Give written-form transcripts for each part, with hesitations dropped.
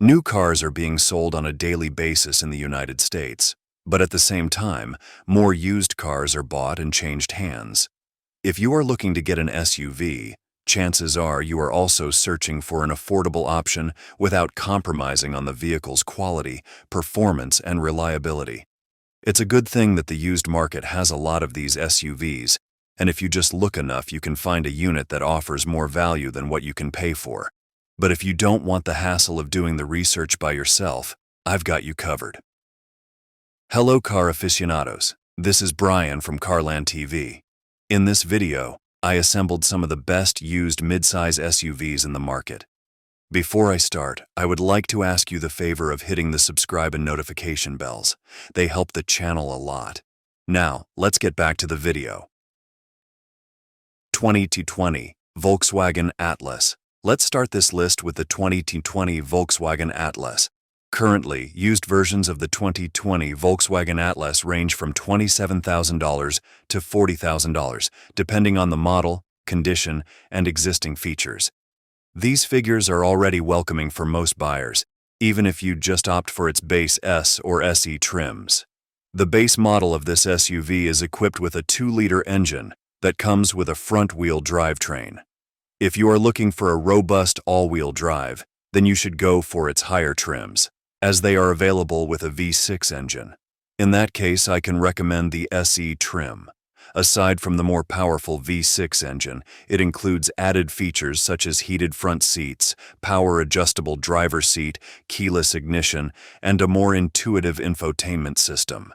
New cars are being sold on a daily basis in the United States, but at the same time, more used cars are bought and changed hands. If you are looking to get an SUV, chances are you are also searching for an affordable option without compromising on the vehicle's quality, performance, and reliability. It's a good thing that the used market has a lot of these SUVs, and if you just look enough, you can find a unit that offers more value than what you can pay for. But if you don't want the hassle of doing the research by yourself, I've got you covered. Hello car aficionados, this is Brian from Carland TV. In this video, I assembled some of the best used midsize SUVs in the market. Before I start, I would like to ask you the favor of hitting the subscribe and notification bells. They help the channel a lot. Now, let's get back to the video. 2020 Volkswagen Atlas. Let's start this list with the 2020 Volkswagen Atlas. Currently, used versions of the 2020 Volkswagen Atlas range from $27,000 to $40,000, depending on the model, condition, and existing features. These figures are already welcoming for most buyers, even if you just opt for its base S or SE trims. The base model of this SUV is equipped with a 2-liter engine that comes with a front-wheel drivetrain. If you are looking for a robust all-wheel drive, then you should go for its higher trims, as they are available with a V6 engine. In that case, I can recommend the SE trim. Aside from the more powerful V6 engine, it includes added features such as heated front seats, power-adjustable driver seat, keyless ignition, and a more intuitive infotainment system.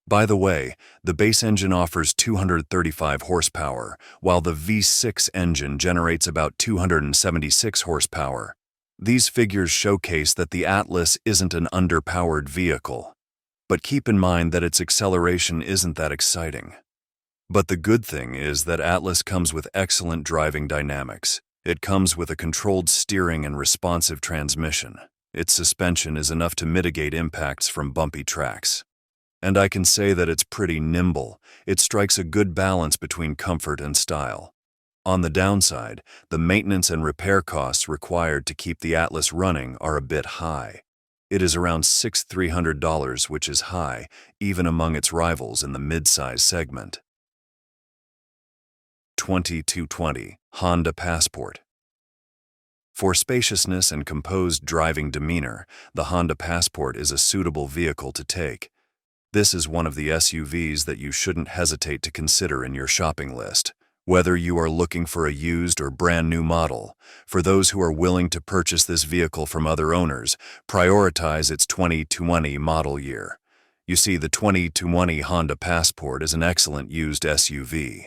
By the way, the base engine offers 235 horsepower, while the V6 engine generates about 276 horsepower. These figures showcase that the Atlas isn't an underpowered vehicle. But keep in mind that its acceleration isn't that exciting. But the good thing is that Atlas comes with excellent driving dynamics. It comes with a controlled steering and responsive transmission. Its suspension is enough to mitigate impacts from bumpy tracks. And I can say that it's pretty nimble. It strikes a good balance between comfort and style. On the downside, the maintenance and repair costs required to keep the Atlas running are a bit high. It is around $6,300, which is high, even among its rivals in the midsize segment. 2020 Honda Passport. For spaciousness and composed driving demeanor, the Honda Passport is a suitable vehicle to take. This is one of the SUVs that you shouldn't hesitate to consider in your shopping list. Whether you are looking for a used or brand new model, for those who are willing to purchase this vehicle from other owners, prioritize its 2020 model year. You see, the 2020 Honda Passport is an excellent used SUV.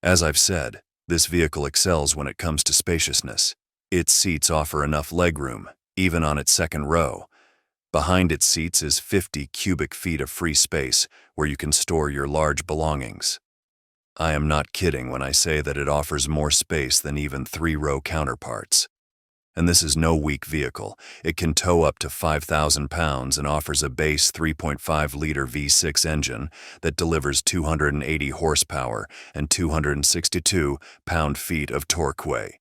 As I've said, this vehicle excels when it comes to spaciousness. Its seats offer enough legroom, even on its second row. Behind its seats is 50 cubic feet of free space where you can store your large belongings. I am not kidding when I say that it offers more space than even 3-row counterparts. And this is no weak vehicle. It can tow up to 5,000 pounds and offers a base 3.5-liter V6 engine that delivers 280 horsepower and 262 pound-feet of torque.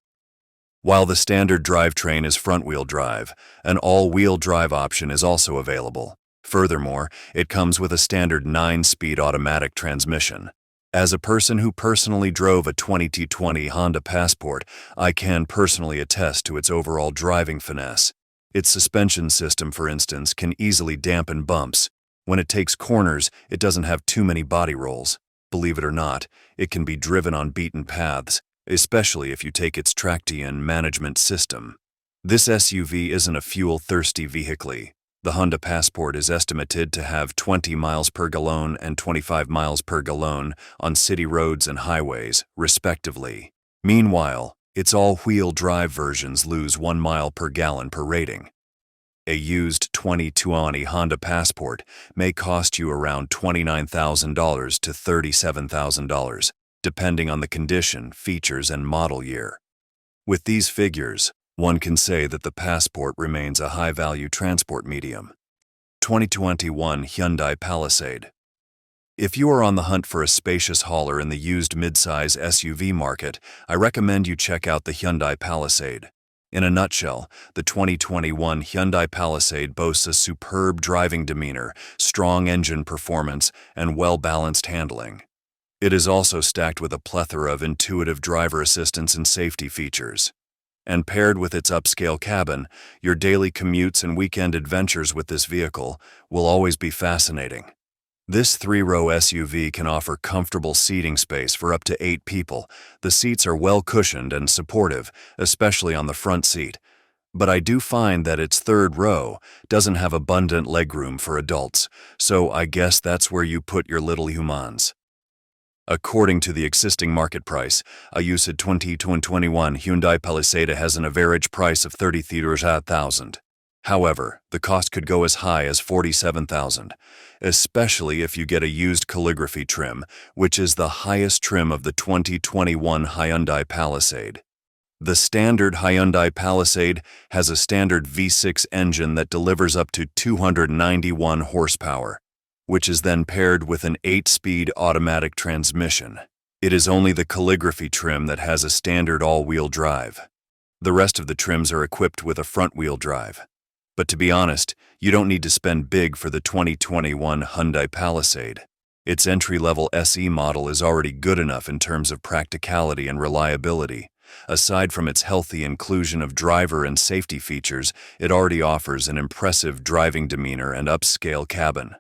While the standard drivetrain is front-wheel drive, an all-wheel drive option is also available. Furthermore, it comes with a standard 9-speed automatic transmission. As a person who personally drove a 2020 Honda Passport, I can personally attest to its overall driving finesse. Its suspension system, for instance, can easily dampen bumps. When it takes corners, it doesn't have too many body rolls. Believe it or not, it can be driven on beaten paths, especially if you take its traction management system. This SUV isn't a fuel-thirsty vehicle. The Honda Passport is estimated to have 20 miles per gallon and 25 miles per gallon on city roads and highways, respectively. Meanwhile, its all-wheel drive versions lose 1 mile per gallon per rating. A used 2020 Honda Passport may cost you around $29,000 to $37,000. Depending on the condition, features, and model year. With these figures, one can say that the Passport remains a high-value transport medium. 2021 Hyundai Palisade. If you are on the hunt for a spacious hauler in the used midsize SUV market, I recommend you check out the Hyundai Palisade. In a nutshell, the 2021 Hyundai Palisade boasts a superb driving demeanor, strong engine performance, and well-balanced handling. It is also stacked with a plethora of intuitive driver assistance and safety features. And paired with its upscale cabin, your daily commutes and weekend adventures with this vehicle will always be fascinating. This three-row SUV can offer comfortable seating space for up to 8 people. The seats are well cushioned and supportive, especially on the front seat. But I do find that its third row doesn't have abundant legroom for adults, so I guess that's where you put your little humans. According to the existing market price, a used 2021 Hyundai Palisade has an average price of 30,000. However, the cost could go as high as 47,000, especially if you get a used calligraphy trim, which is the highest trim of the 2021 Hyundai Palisade. The standard Hyundai Palisade has a standard V6 engine that delivers up to 291 horsepower, which is then paired with an 8-speed automatic transmission. It is only the calligraphy trim that has a standard all-wheel drive. The rest of the trims are equipped with a front-wheel drive. But to be honest, you don't need to spend big for the 2021 Hyundai Palisade. Its entry-level SE model is already good enough in terms of practicality and reliability. Aside from its healthy inclusion of driver and safety features, it already offers an impressive driving demeanor and upscale cabin.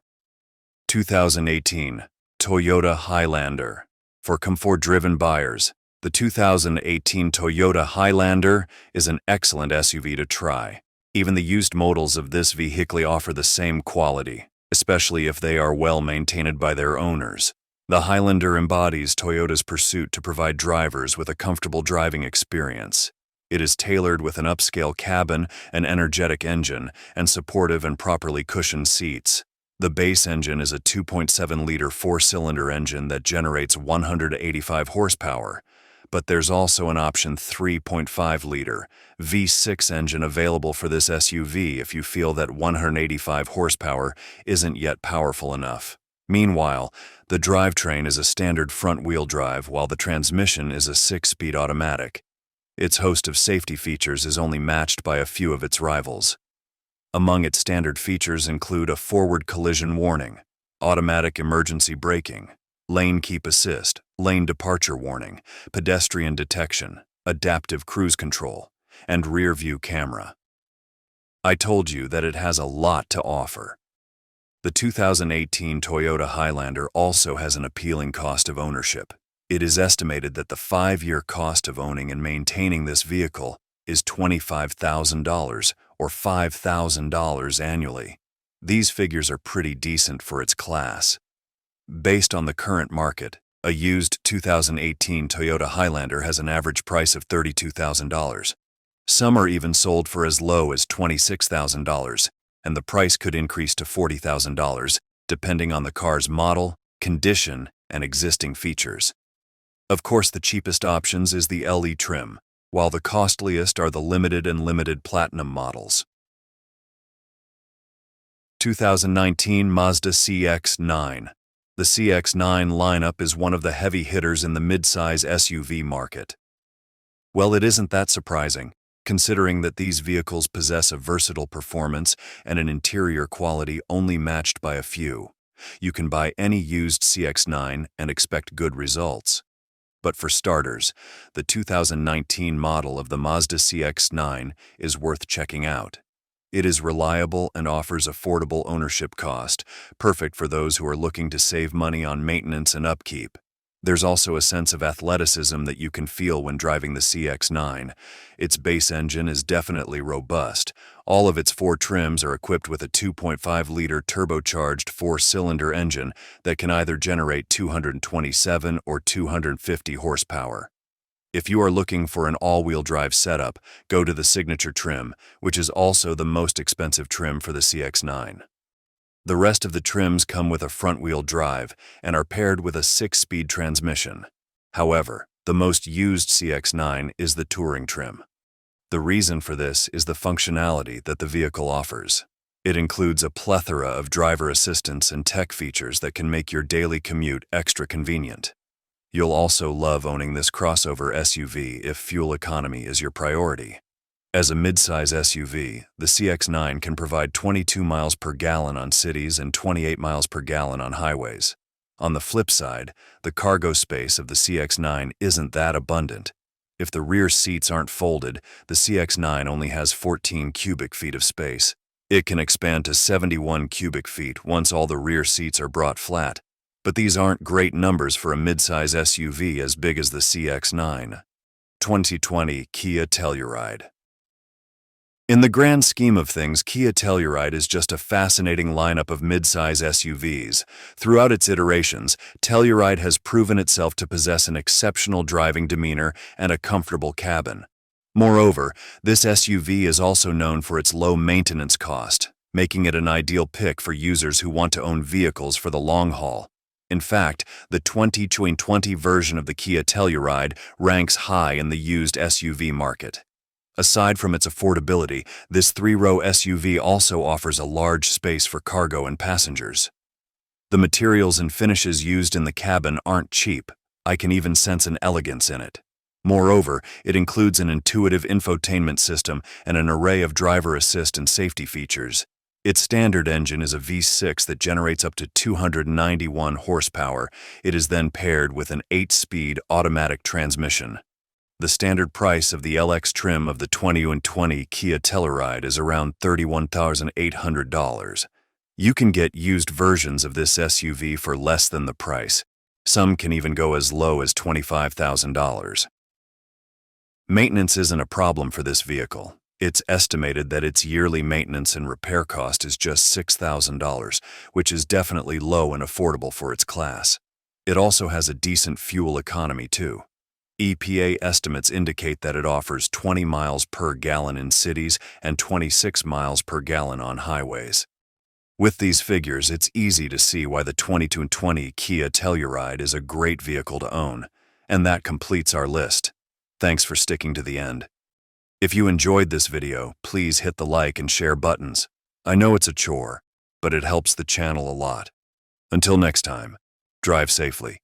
2018 Toyota Highlander. For comfort-driven buyers, the 2018 Toyota Highlander is an excellent SUV to try. Even the used models of this vehicle offer the same quality, especially if they are well maintained by their owners. The Highlander embodies Toyota's pursuit to provide drivers with a comfortable driving experience. It is tailored with an upscale cabin, an energetic engine, and supportive and properly cushioned seats. The base engine is a 2.7-liter 4-cylinder engine that generates 185 horsepower, but there's also an option 3.5-liter V6 engine available for this SUV if you feel that 185 horsepower isn't yet powerful enough. Meanwhile, the drivetrain is a standard front-wheel drive while the transmission is a 6-speed automatic. Its host of safety features is only matched by a few of its rivals. Among its standard features include a forward collision warning, automatic emergency braking, lane keep assist, lane departure warning, pedestrian detection, adaptive cruise control, and rear view camera. I told you that it has a lot to offer. The 2018 Toyota Highlander also has an appealing cost of ownership. It is estimated that the 5-year cost of owning and maintaining this vehicle is $25,000 or $5,000 annually. These figures are pretty decent for its class. Based on the current market, a used 2018 Toyota Highlander has an average price of $32,000. Some are even sold for as low as $26,000, and the price could increase to $40,000, depending on the car's model, condition, and existing features. Of course, the cheapest options is the LE trim, while the costliest are the limited and limited platinum models. 2019 Mazda CX-9. The CX-9 lineup is one of the heavy hitters in the midsize SUV market. Well, it isn't that surprising, considering that these vehicles possess a versatile performance and an interior quality only matched by a few. You can buy any used CX-9 and expect good results. But for starters, the 2019 model of the Mazda CX-9 is worth checking out. It is reliable and offers affordable ownership cost, perfect for those who are looking to save money on maintenance and upkeep. There's also a sense of athleticism that you can feel when driving the CX-9. Its base engine is definitely robust. All of its 4 trims are equipped with a 2.5-liter turbocharged 4-cylinder engine that can either generate 227 or 250 horsepower. If you are looking for an all-wheel drive setup, go to the Signature trim, which is also the most expensive trim for the CX-9. The rest of the trims come with a front-wheel drive and are paired with a 6-speed transmission. However, the most used CX-9 is the Touring trim. The reason for this is the functionality that the vehicle offers. It includes a plethora of driver assistance and tech features that can make your daily commute extra convenient. You'll also love owning this crossover SUV if fuel economy is your priority. As a midsize SUV, the CX9 can provide 22 miles per gallon on cities and 28 miles per gallon on highways. On the flip side, the cargo space of the CX9 isn't that abundant. If the rear seats aren't folded, the CX9 only has 14 cubic feet of space. It can expand to 71 cubic feet once all the rear seats are brought flat. But these aren't great numbers for a midsize SUV as big as the CX9. 2020 Kia Telluride. In the grand scheme of things, Kia Telluride is just a fascinating lineup of midsize SUVs. Throughout its iterations, Telluride has proven itself to possess an exceptional driving demeanor and a comfortable cabin. Moreover, this SUV is also known for its low maintenance cost, making it an ideal pick for users who want to own vehicles for the long haul. In fact, the 2020 version of the Kia Telluride ranks high in the used SUV market. Aside from its affordability, this three-row SUV also offers a large space for cargo and passengers. The materials and finishes used in the cabin aren't cheap. I can even sense an elegance in it. Moreover, it includes an intuitive infotainment system and an array of driver assist and safety features. Its standard engine is a V6 that generates up to 291 horsepower. It is then paired with an 8-speed automatic transmission. The standard price of the LX trim of the 2020 Kia Telluride is around $31,800. You can get used versions of this SUV for less than the price. Some can even go as low as $25,000. Maintenance isn't a problem for this vehicle. It's estimated that its yearly maintenance and repair cost is just $6,000, which is definitely low and affordable for its class. It also has a decent fuel economy too. EPA estimates indicate that it offers 20 miles per gallon in cities and 26 miles per gallon on highways. With these figures, it's easy to see why the 2020 Kia Telluride is a great vehicle to own. And that completes our list. Thanks for sticking to the end. If you enjoyed this video, please hit the like and share buttons. I know it's a chore, but it helps the channel a lot. Until next time, drive safely.